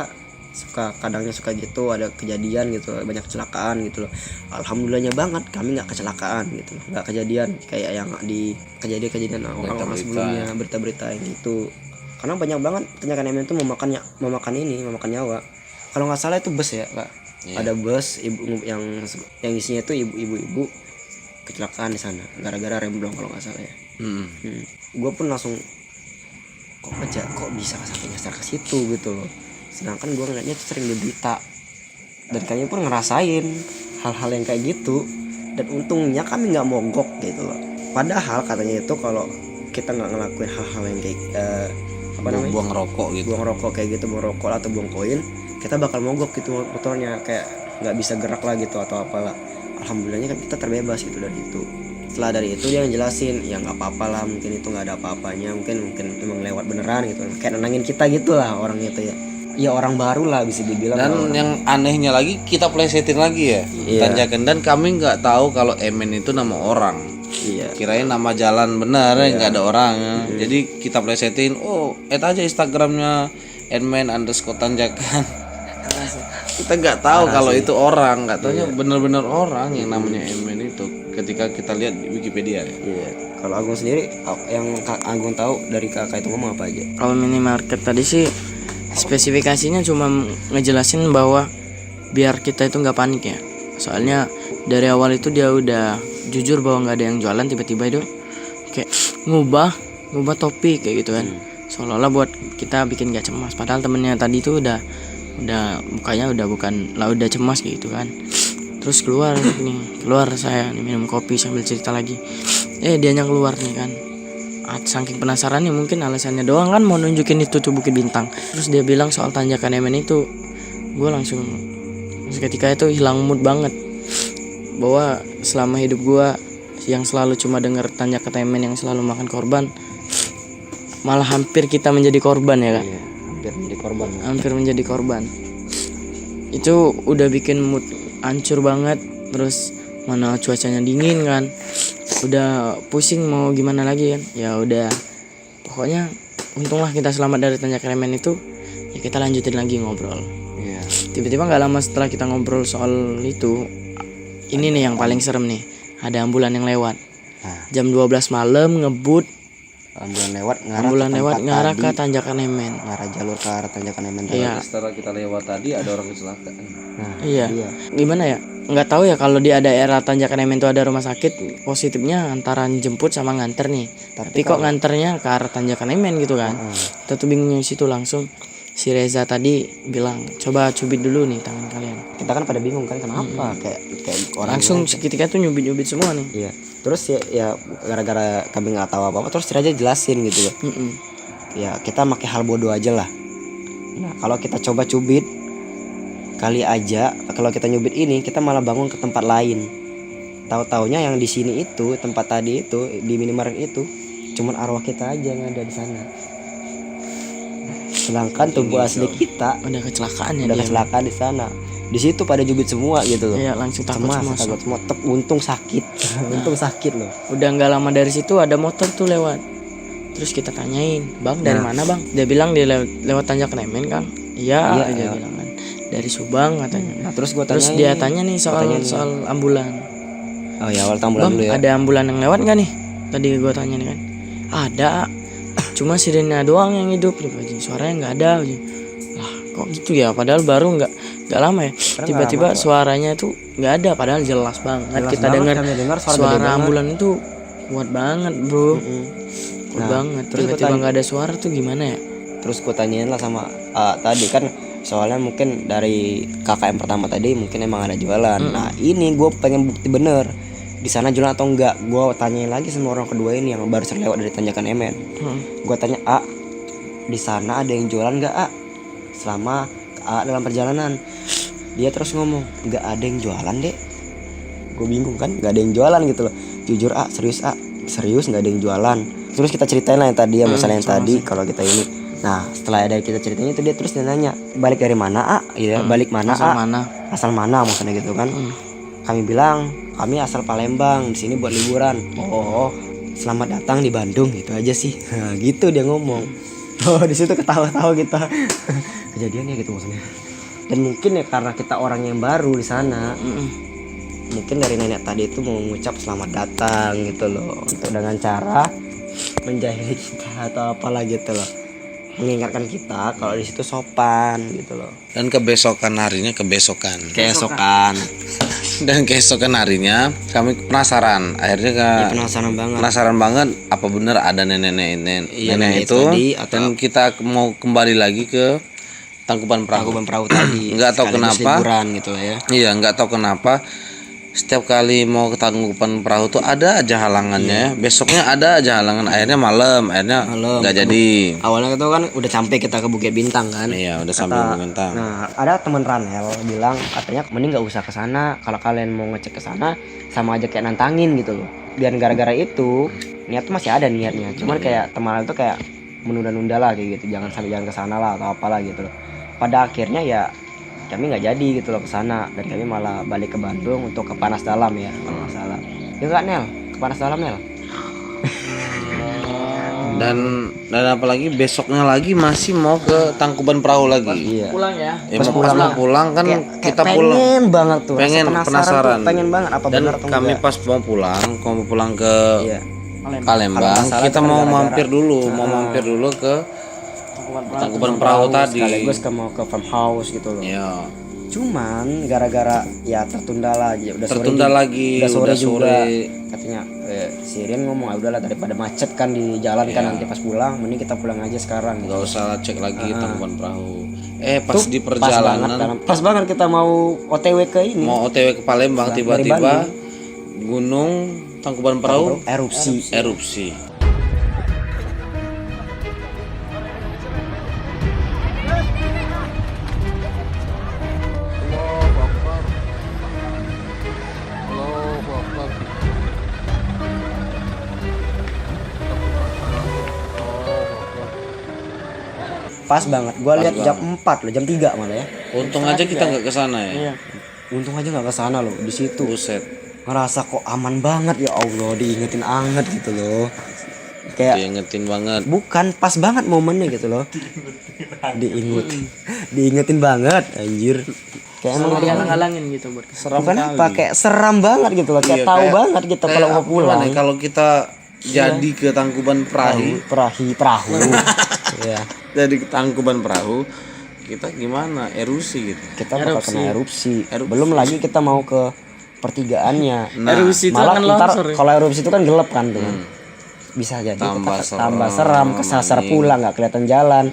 kadangnya suka gitu, ada kejadian gitu, banyak kecelakaan gitu loh. Alhamdulillahnya banget kami nggak kecelakaan gitu loh, nggak kejadian kayak yang di kejadian orang-orang sebelumnya, berita-berita yang gitu. Karena banyak banget tanjakan Emen itu memakan nyawa. Kalau nggak salah itu bus ya kak. Ada bus ibu yang isinya itu ibu-ibu kecelakaan di sana gara-gara remblong kalau nggak salah ya. Gue pun langsung kok bisa sampai nyasar ke situ gitu loh. Sedangkan gue ngeliatnya itu sering di berita dan kami pun ngerasain hal-hal yang kayak gitu, dan untungnya kami nggak mogok gitu loh. Padahal katanya itu kalau kita nggak ngelakuin hal-hal yang kayak buang rokok gitu, buang rokok kayak gitu, buang rokok atau buang koin, kita bakal mogok gitu motornya, kayak nggak bisa gerak lah gitu atau apalah. Alhamdulillahnya kan kita terbebas gitu dari itu. Setelah dari itu dia ngejelasin ya nggak apa-apa lah, mungkin itu nggak ada apa-apanya, mungkin emang lewat beneran gitu, kayak nenangin kita gitulah orangnya tuh ya. Ya orang baru lah bisa dibilang. Dan yang anehnya lagi kita plesetin lagi ya tanjakan, dan kami nggak tahu kalau Emen itu nama orang. Kirain nama jalan benar ya, nggak ada orang. Jadi kita plesetin, add aja Instagramnya Emen_tanjakan. Kita nggak tahu kalau itu orang, nggak taunya bener-bener orang yang namanya Emen itu. Ketika kita lihat di Wikipedia ya. Kalau Agung sendiri yang Agung tahu dari kakak itu ngomong apa aja? Kalau minimarket tadi sih spesifikasinya cuma ngejelasin bahwa biar kita itu nggak panik ya. Soalnya dari awal itu dia udah jujur bahwa nggak ada yang jualan, tiba-tiba itu kayak ngubah topik kayak gitu kan. Seolah-olah buat kita bikin nggak cemas. Padahal temennya tadi itu udah mukanya udah cemas kayak gitu kan. Terus keluar saya minum kopi sambil cerita lagi. Dianya keluar nih kan. Saking penasarannya, mungkin alasannya doang kan mau nunjukin itu tuh Bukit Bintang. Terus dia bilang soal tanjakan Emen itu. Gue langsung seketika itu hilang mood banget, bahwa selama hidup gue yang selalu cuma denger tanjakan Emen yang selalu makan korban, malah hampir kita menjadi korban ya kan. Iya, hampir menjadi korban. Hampir menjadi korban. Itu udah bikin mood hancur banget. Terus mana cuacanya dingin kan, udah pusing mau gimana lagi kan. Ya udah, pokoknya untunglah kita selamat dari tanjakan Emen itu. Ya kita lanjutin lagi ngobrol. Iya. Tiba-tiba nggak lama setelah kita ngobrol soal itu, ini nih yang paling serem nih, ada ambulan yang lewat. Jam 12 malam ngebut. Ambulan lewat Ngarah ke tanjakan Emen. ngarah jalur ke arah tanjakan Emen tadi. Iya. Setelah kita lewat tadi ada orang kecelakaan. Nah, Iya. Gimana ya? Nggak tahu ya kalau di daerah tanjakan Emen itu ada rumah sakit. Positifnya antara jemput sama nganter nih. Tapi kok nganternya ke arah tanjakan Emen gitu kan? Kita tuh bingungnya di situ. Langsung si Reza tadi bilang, coba cubit dulu nih tangan kalian. kita kan pada bingung kan kenapa kayak orang Langsung seketika tuh nyubit-nyubit semua nih. Iya. Terus ya gara-gara kami nggak tahu apa-apa, terus si Raja jelasin gitu loh. Ya kita pakai hal bodoh aja lah. Nah kalau kita coba cubit, kali aja kalau kita nyubit ini kita malah bangun ke tempat lain. Tahu-taunya yang di sini itu tempat tadi itu di minimarket itu cuman arwah kita aja yang ada di sana. Sedangkan tubuh asli kita Udah kecelakaan ya udah dia. kecelakaan di sana. Di situ pada jubit semua gitu loh. Iya, langsung takut semua. Takut semua. Untung sakit. Untung sakit loh. Udah nggak lama dari situ ada motor tuh lewat. Terus kita tanyain, bang dari mana bang? Dia bilang dia lewat tanjakan Emen kang. Iya, dia bilang kan. Dari Subang katanya. Nah, terus gua Terus dia tanya nih soal ambulan. Oh ya, awal ambulan Bang, dulu ya. ada ambulan yang lewat nggak nih? Tadi gue tanya nih kan. Ada. Cuma sirene doang yang hidup. Suaranya nggak ada. Lah, kok gitu ya? Padahal baru nggak lama ya. Tiba-tiba suaranya tuh nggak ada. Padahal jelas banget. Kita dengar suara ambulan itu kuat banget, bro. Kuat banget. Tiba-tiba nggak ada suara tuh gimana ya? Terus gue tanyain lah sama tadi kan, soalnya mungkin dari kakak yang pertama tadi mungkin emang ada jualan. Nah ini gue pengen bukti bener di sana jualan atau enggak. Gue tanyain lagi sama orang kedua ini yang baru lewat dari tanjakan Emen. Gue tanya, di sana ada yang jualan nggak selama dalam perjalanan? Dia terus ngomong nggak ada yang jualan deh. Gue bingung kan, nggak ada yang jualan gitu loh. Jujur serius nggak ada yang jualan. Terus kita ceritain lah yang tadi ya, masalah yang tadi kalau kita ini. Nah setelah ada kita ceritain itu dia terus nanya balik dari mana gitu ya, balik mana asal mana maksudnya gitu kan. Kami bilang kami asal Palembang, di sini buat liburan. Oh selamat datang di Bandung, gitu aja sih. Nah, gitu dia ngomong. Oh di situ ketawa-tawa kita. Kejadiannya gitu maksudnya. Dan mungkin ya karena kita orang yang baru di sana, mungkin dari nenek tadi itu mau mengucap selamat datang gitu loh, untuk dengan cara menjahili kita atau apalah gitu loh, mengingatkan kita kalau di situ sopan gitu loh. Dan keesokan harinya kami penasaran. Akhirnya penasaran banget apa benar ada nenek itu tadi, dan kita mau kembali lagi ke Tangkuban Perahu tadi. Nggak tahu kenapa. Liburan gitu lah ya. Iya, nggak tahu kenapa setiap kali mau ke Tangkuban Perahu tuh ada aja halangannya. Besoknya ada aja halangan. Akhirnya malam nggak jadi. Awalnya itu kan udah sampai kita ke Bukit Bintang kan. Iya, udah sampai Bukit Bintang. Nah ada teman Ranel bilang katanya mending nggak usah ke sana. Kalau kalian mau ngecek ke sana sama aja kayak nantangin gitu loh. Dan gara-gara itu niat tuh masih ada niatnya. Cuman kayak teman itu kayak menunda-nunda lah kayak gitu. Jangan ke sana lah atau apalah gitu loh. Pada akhirnya ya kami nggak jadi gitu loh ke sana, dan kami malah balik ke Bandung untuk ke Panas Dalam ya kalau nggak salah. Ya nggak Nel, ke Panas Dalam Nel. Dan apalagi besoknya lagi masih mau ke Tangkuban Perahu lagi. Iya. Pulang ya. Pas pulang kan kita pulang. Pengen banget tuh. Pengen penasaran. Pengen banget apa Dan benar atau kami enggak. pas mau pulang ke Iya. Palembang, kita mau mampir dulu ke Tangkuban Perahu tadi. Sekaligus mau ke farmhouse gitu loh. Iya. Cuman gara-gara ya tertunda lagi, udah sore juga. Katanya si Rian ngomong udahlah daripada macet kan di jalan kan nanti pas pulang, mending kita pulang aja sekarang. Gak usah cek lagi Tangkuban Perahu. Pas Tuh, di perjalanan pas banget kita mau OTW ke ini. mau OTW ke Palembang, tiba-tiba gunung Tangkuban Perahu erupsi. Pas banget, gua lihat jam 4 loh, jam 3 malah ya. Untung aja kita nggak ke sana ya. Iya. Untung aja nggak ke sana loh, di situ. Buset. Ngerasa kok aman banget, ya Allah, diingetin anget gitu loh. Kayak Diingetin banget. bukan pas banget momennya gitu loh. Diingetin banget anjir. Kayak emang Emang dihalang-halangin gitu buat bukan apa, kayak seram banget gitu loh. Kayak Iya, tahu kayak- banget gitu kalau mau pulang. Gimana ya, kalau kita jadi ke Tangkuban Perahu, Perahu. Ya, jadi ke Tangkuban Perahu, kita gimana? Erusi gitu. kita bakal kena erupsi. Belum lagi kita mau ke pertigaannya. erupsi itu Malah akan ntar longsor ya. kalau erupsi itu kan gelap kan tuh. Bisa jadi Tambah kita tambah seram, kesasar anjing. pulang nggak kelihatan jalan.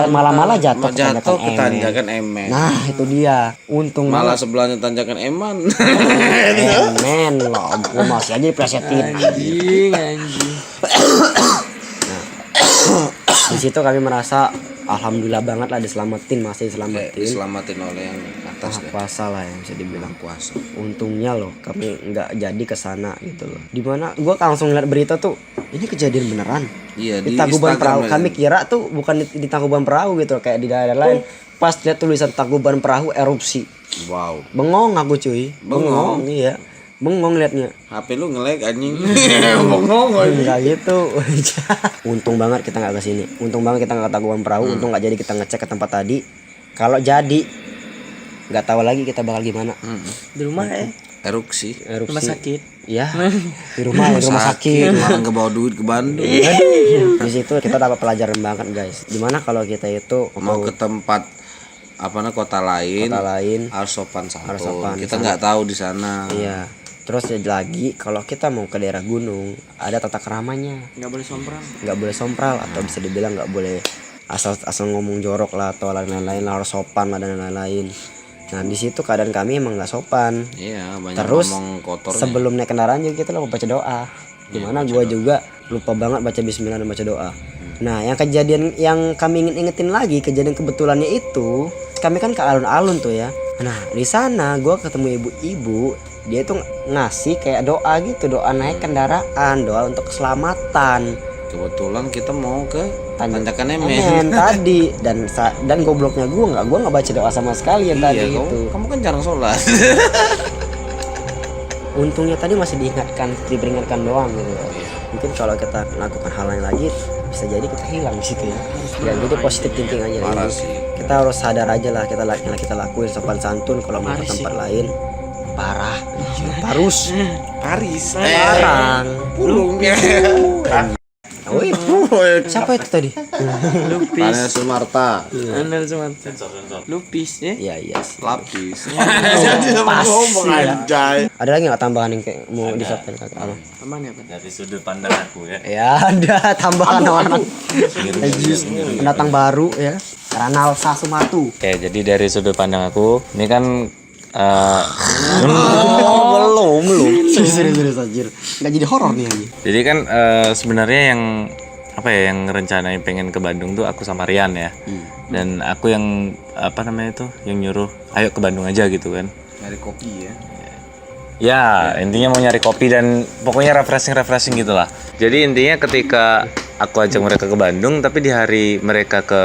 Malah jatuh ke Jatuh ke tanjakan Emen. tanjakan Emen. Nah, itu dia. Untung Malah sebelahnya tanjakan Eman. Emen loh, ampun, masih aja diplesetin. anjing. Di situ kami merasa alhamdulillah banget lah masih diselamatin. Diselamatin oleh yang atas deh. Kuasa lah yang bisa dibilang. Kuasa. Untungnya loh kami nggak jadi ke sana gitu loh. Dimana gua langsung lihat berita tuh, ini kejadian beneran. Iya, Di di Tangkuban Instagram Perahu. lagi. Kami kira tuh bukan di Tangkuban Perahu gitu kayak di daerah lain. Pas lihat tulisan Tangkuban Perahu erupsi. Wow. Bengong aku cuy. Bengong? Iya. Bengong liatnya. HP lu nge-lag anjing. Bengong anjing. Enggak gitu. Untung banget kita nggak ke sini. Untung banget kita nggak ke Tangkuban Perahu. Untung nggak jadi kita ngecek ke tempat tadi. Kalau jadi nggak tahu lagi kita bakal gimana. Di rumah ya. Erupsi. Erupsi. Rumah sakit. Ya. Di rumah sakit. Malah ngebawa duit ke Bandung. Di situ kita dapat pelajaran banget guys. Dimana kalau kita itu Mau ke tempat kota lain, harus sopan santun. sopan. Kita nggak tahu di sana. iya. Terus lagi kalau kita mau ke daerah gunung ada tata keramanya. Nggak boleh sompral. Nggak boleh sompral atau bisa dibilang nggak boleh asal ngomong jorok lah atau lain-lain, harus sopan lah dan lain-lain. Nah di situ keadaan kami emang nggak sopan. Iya, banyak Terus ngomong kotornya. sebelum naik kendaraan juga kita lupa baca doa. Dimana gua juga lupa banget baca bismillah dan baca doa. Nah yang kejadian yang kami ingetin lagi, kejadian kebetulannya itu kami kan ke alun-alun tuh ya. Nah di sana gua ketemu ibu-ibu, dia tuh ngasih kayak doa gitu, doa naik kendaraan, doa untuk keselamatan. Kebetulan kita mau ke tanjakan Emen Emen. tadi dan gobloknya gua nggak baca doa sama sekali yang tadi Iya, itu. kamu kan jarang sholat. Untungnya tadi masih diperingatkan doang gitu. Mungkin kalau kita melakukan hal lain lagi bisa jadi kita hilang di situ ya. Ya jadi positif thinking aja. Parah Ini. sih. Kita harus sadar aja lah yang kita lakuin sopan santun kalau mau ke tempat lain. Parah. Parus. Paris. Parang. Pulung. Wih, siapa itu tadi? Lupis. Anel Sumarta. Anel cuma Lupis ya. Iya iya sih. Lapis. Pas Ngomong ya. anjay. Ada lagi nggak tambahan yang kayak mau disampaikan kakak Abang? Aman ya, Pak? Dari sudut pandang aku ya. Ya ada tambahan anak pendatang baru ya. Ranal Sasumatu. Oke, jadi dari sudut pandang aku, ini kan Belum. Serius anjir. Nggak jadi horor nih lagi. jadi kan sebenarnya yang apa ya, yang rencanain pengen ke Bandung tuh aku sama Rian ya. Dan aku yang apa namanya itu, yang nyuruh ayo ke Bandung aja gitu kan. Nyari kopi ya. Ya, intinya mau nyari kopi dan pokoknya refreshing gitulah. Jadi intinya ketika aku ajak mereka ke Bandung, tapi di hari mereka ke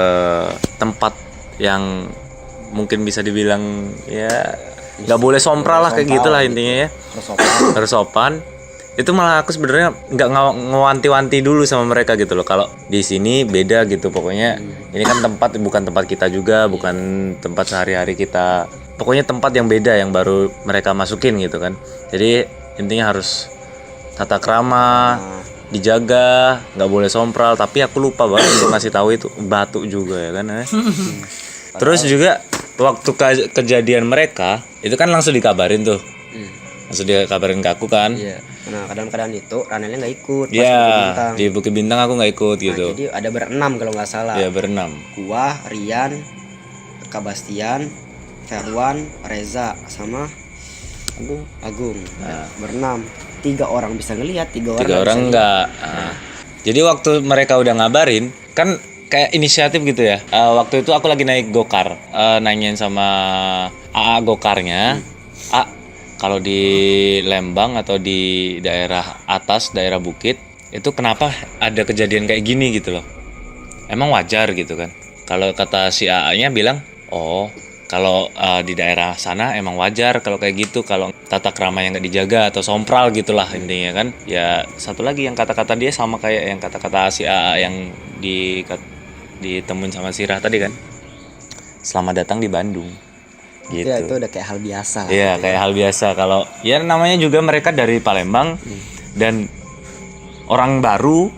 tempat yang mungkin bisa dibilang ya nggak boleh sompral lah kayak gitulah intinya ya. Harus sopan. Itu malah aku sebenarnya nggak ngewanti-wanti dulu sama mereka gitu loh. Kalau di sini beda gitu pokoknya. Ini kan tempat bukan tempat kita juga, bukan tempat sehari-hari kita. Pokoknya tempat yang beda yang baru mereka masukin gitu kan. Jadi intinya harus tata krama, dijaga, nggak boleh sompral. Tapi aku lupa banget untuk ngasih tahu itu batu juga ya kan. Terus juga waktu kejadian mereka itu kan langsung dikabarin tuh. Langsung dikabarin ke aku kan. Iya. Nah kadang-kadang itu Ranelnya nggak ikut. Pas Iya, Bukit Bintang. di Bukit Bintang aku nggak ikut Nah, gitu. jadi ada berenam kalau nggak salah. Ya berenam. Gua, Rian, Kak Bastian, Ferwan, Reza sama Agung. Berenam. 3 orang bisa ngelihat, 3 orang 3 orang enggak. Jadi waktu mereka udah ngabarin kan kayak inisiatif gitu ya. Waktu itu aku lagi naik gokar, nanyain sama AA gokarnya, kalau di Lembang atau di daerah atas, daerah bukit itu kenapa ada kejadian kayak gini gitu loh. Emang wajar gitu kan. Kalau kata si AA-nya bilang, oh kalau di daerah sana emang wajar kalau kayak gitu, kalau tata krama yang nggak dijaga atau sompral gitulah intinya kan. Ya satu lagi yang kata-kata dia sama kayak yang kata-kata si AA yang ditemuin sama Sirah tadi kan. Selamat datang di Bandung. Gitu. Ya, itu udah kayak hal biasa. Iya kayak hal biasa. Kalau ya namanya juga mereka dari Palembang dan orang baru.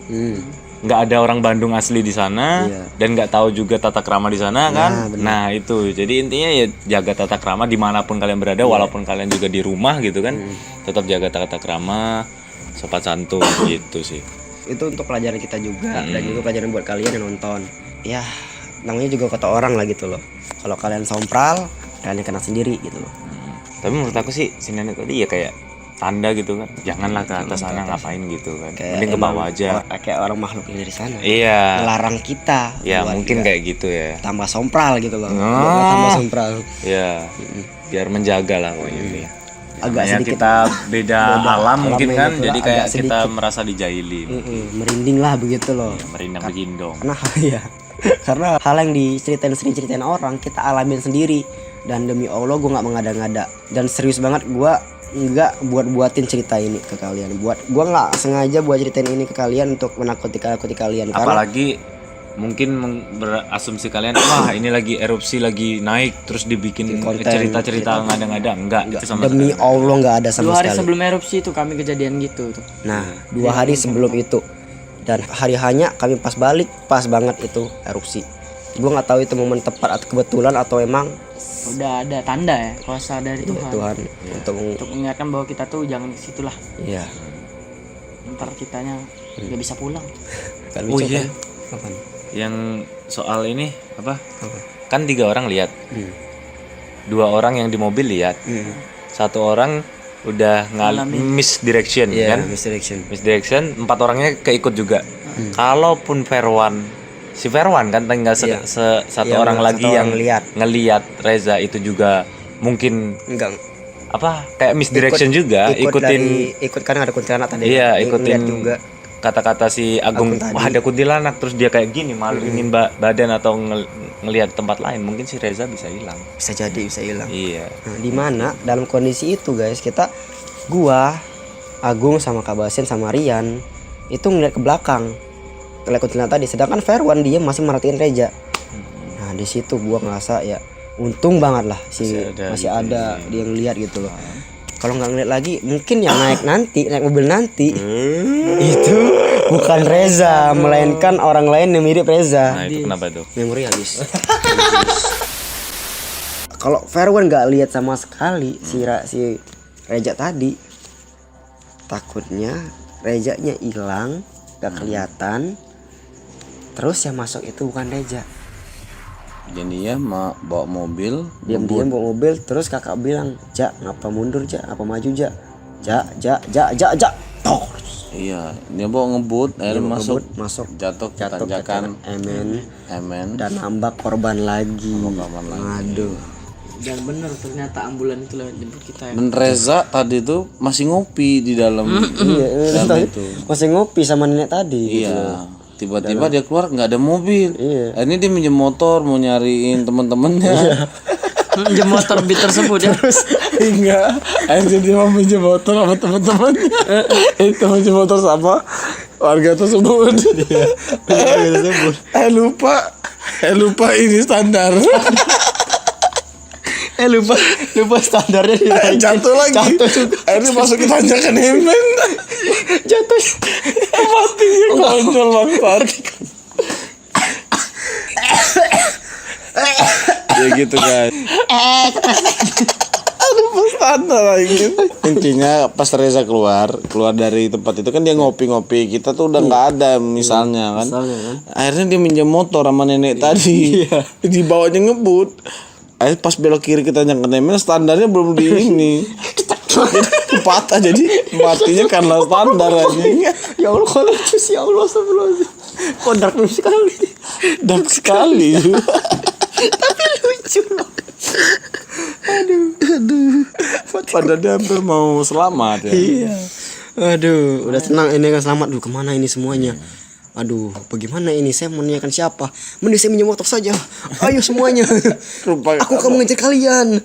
Nggak ada orang Bandung asli di sana dan nggak tahu juga tata krama di sana kan. Nah itu jadi intinya ya jaga tata krama dimanapun kalian berada, walaupun kalian juga di rumah gitu kan, tetap jaga tata krama, sopan santun gitu sih. Itu untuk pelajaran kita juga dan juga pelajaran buat kalian yang nonton. Ya namanya juga kata orang lah gitu loh, kalau kalian sompral kalian kena sendiri gitu loh. Tapi menurut aku sih si nenek tadi ya kayak tanda gitu kan, janganlah ke atas sana ngapain gitu kan, mending ke bawah aja. Kayak orang makhluk yang dari sana. Iya. Melarang kita. Ya mungkin kayak gitu ya. Tambah sompral gitu loh. Tambah sompral. Ya. Biar menjaga lah pokoknya ini. Agak Ya, sedikit kita beda alam mungkin kan, gitu lah, jadi kayak agak kita sedikit. merasa dijailin, merinding lah begitu loh. merindang berjindong. Karena ya. Karena hal yang sering ceritain orang kita alamin sendiri, dan demi Allah gue nggak mengada-ngada dan serius banget gue nggak buatin cerita ini ke kalian. Gue nggak sengaja buat ceritain ini ke kalian untuk menakuti kalian. Apalagi mungkin berasumsi kalian, wah ini lagi erupsi lagi naik terus dibikin konten, cerita-cerita ngada-ngada. Enggak, itu sama demi sekali. Allah nggak ada sama 2 hari sekali. sebelum erupsi itu kami kejadian gitu tuh. Nah 2 hari sebelum itu dan hari hanya kami pas balik pas banget itu erupsi. Gue nggak tahu itu momen tepat atau kebetulan atau emang Udah ada tanda ya, kuasa dari Tuhan. Tuhan Untuk mengingatkan bahwa kita tuh jangan ke situ lah. Iya. Ntar kitanya nggak bisa pulang. Kan Oh lucu iya. kan? Apaan? Yang soal ini apa? Kan 3 orang lihat, 2 orang yang di mobil lihat, 1 orang udah misdirection Iya, kan? Misdirection, 4 orangnya keikut juga. Kalaupun si Verwan kan tinggal satu Iya, orang lagi satu yang orang ngelihat Reza itu juga mungkin Enggak. apa kayak misdirection juga, ikut karena ada kuntilanak tadi. iya Ngeliat ikutin juga. kata-kata si Agung, Agung tadi. wah ada kuntilanak, terus dia kayak gini malingin badan atau ngelihat tempat lain, mungkin si Reza bisa hilang. Bisa jadi bisa hilang. Iya. Nah, di mana dalam kondisi itu guys, gua, Agung sama Kak Basin sama Rian itu ngeliat ke belakang. Ngeliat kuntilanak tadi, sedangkan Verwan dia masih merhatiin Reza. Nah, di situ gua ngerasa ya untung banget lah masih ada dia ngeliat gitu loh. Kalau nggak ngeliat lagi mungkin yang naik mobil nanti itu bukan Reza, melainkan orang lain yang mirip Reza. Nah itu kenapa tuh? Memori habis. Kalau Verwan nggak lihat sama sekali si Reza tadi, takutnya Rezanya hilang, nggak kelihatan. Terus yang masuk itu bukan Reza. Jadi ya bawa mobil, Diam-diam bawa mobil, terus kakak bilang, "Ja, ngapa mundur, Ja? Apa maju, Ja? Ja. Tok." iya dia bawa ngebut, akhirnya Masuk jatuh ke tanjakan Emen dan nambah korban lagi. Aduh. Dan bener ternyata ambulan itu lewat jemput kita ya. dan Reza tadi tuh masih ngopi di dalam dalam itu. Masih ngopi sama nenek tadi. Iya, tiba-tiba dia keluar nggak ada mobil. Iya. Ini dia minjem motor mau nyariin teman-temannya. Jam motor beat tersebut ya. Enggak, akhirnya dia mau minjem motor sama teman-temannya. Itu minjem motor sama warga tersebut. lupa ini standar. lupa standarnya dinaikin. Jatuh lagi. Akhirnya masuk ke tanjakan Emen. Jatuh. Mati konyol banget. Ya gitu guys. Standar lagi. Intinya pas Reza keluar dari tempat itu kan dia ngopi-ngopi, kita tuh udah nggak ada misalnya kan. Akhirnya dia minjem motor sama nenek tadi. Dibawanya ngebut. Akhirnya pas belok kiri kita nyangkut Emen, standarnya belum di ini. patah jadi matinya karena standar aja. Ya Allah kalau lucu sih, ya Allah astagfirullahaladzim. Kok dark sekali. Dark sekali. Tapi lucu loh. Padahal dia hampir mau selamat ya. Iya. Aduh, udah tenang ini kan selamat. Duh, kemana ini semuanya? Aduh, bagaimana ini? Saya menanyakan siapa? Mending saya minjem motor saja. Ayo semuanya. Aku akan mengejar kalian.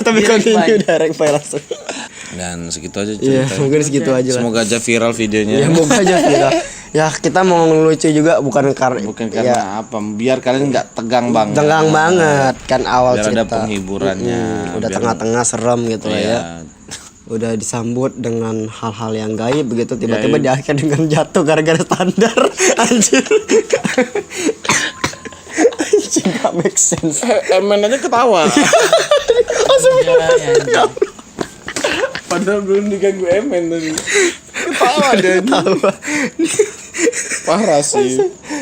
Tapi continue direct file langsung. Dan segitu aja Iya, cerita. mungkin segitu aja lah. Semoga aja viral videonya. Ya, semoga aja viral. Ya, kita mau ngelucu juga bukan karena apa, biar kalian nggak tegang banget. tegang banget kan awal Biar ada cerita. penghiburannya. Udah Biar- tengah-tengah serem gitu lah ya. Iya. Udah disambut dengan hal-hal yang gaib begitu, tiba-tiba di akhir dengan jatuh gara-gara standar. Anjir. Anjir, gak make sense. Emen aja ketawa. Padahal belum diganggu Emen tadi. Ketawa deh. Parah sih.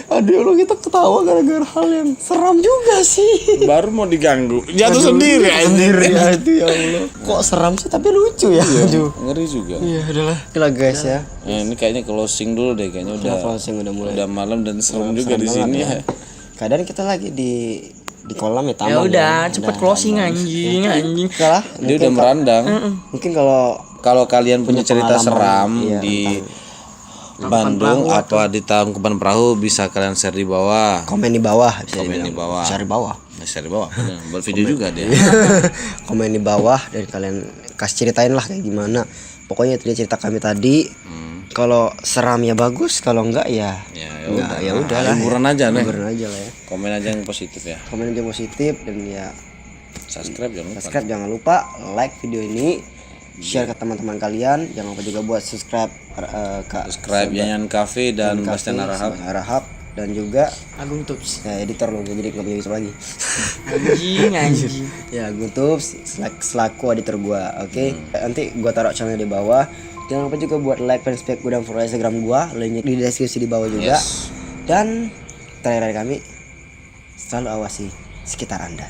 Aduh, lo kita ketawa gara-gara hal yang seram juga sih. Baru mau diganggu, jatuh sendiri Sendiri aduh ya Allah. Kok seram sih tapi lucu ya. Aduh. Ngeri juga. Iya, udahlah. Oke guys ya. Nah, ini kayaknya closing dulu deh, kayaknya udah Closing udah mulai. udah malam dan serem juga Serem di banget sini ya. ya. Kadang kita lagi di kolam ya Ya tambang. udah, cepet closing anjing. Oke lah. Dia udah merandang. Mungkin kalau Kalian punya cerita pengalaman, seram iya, di Bandung apa di Tangkuban Perahu, bisa kalian share di bawah. komen di bawah, bisa Komen di dibilang. bawah. Share di bawah. Share di bawah. Bener. Buat video juga dia. Komen di bawah dan kalian kasih ceritain lah kayak gimana. Pokoknya itu dia cerita kami tadi. Kalau seram ya bagus, kalau enggak ya enggak, ya udah lah. Hiburan aja nih. Hiburan aja lah ya. Komen aja yang positif ya. Komen aja positif dan ya Subscribe jangan lupa. subscribe jangan lupa, like video ini, share ke teman-teman kalian, jangan lupa juga buat subscribe ke Subscribe Yanyan Cafe dan Bastian Arahap. Arahap dan juga Agung Tups. editor lo jadi nggak punya YouTube lagi. Anjing. Ya YouTube selaku editor gua, oke. Nanti gua taruh channel di bawah. Jangan lupa juga buat like dan subscribe gua dan follow Instagram gua, linknya di deskripsi di bawah juga. Yes. Dan terakhir dari kami, selalu awasi sekitar Anda.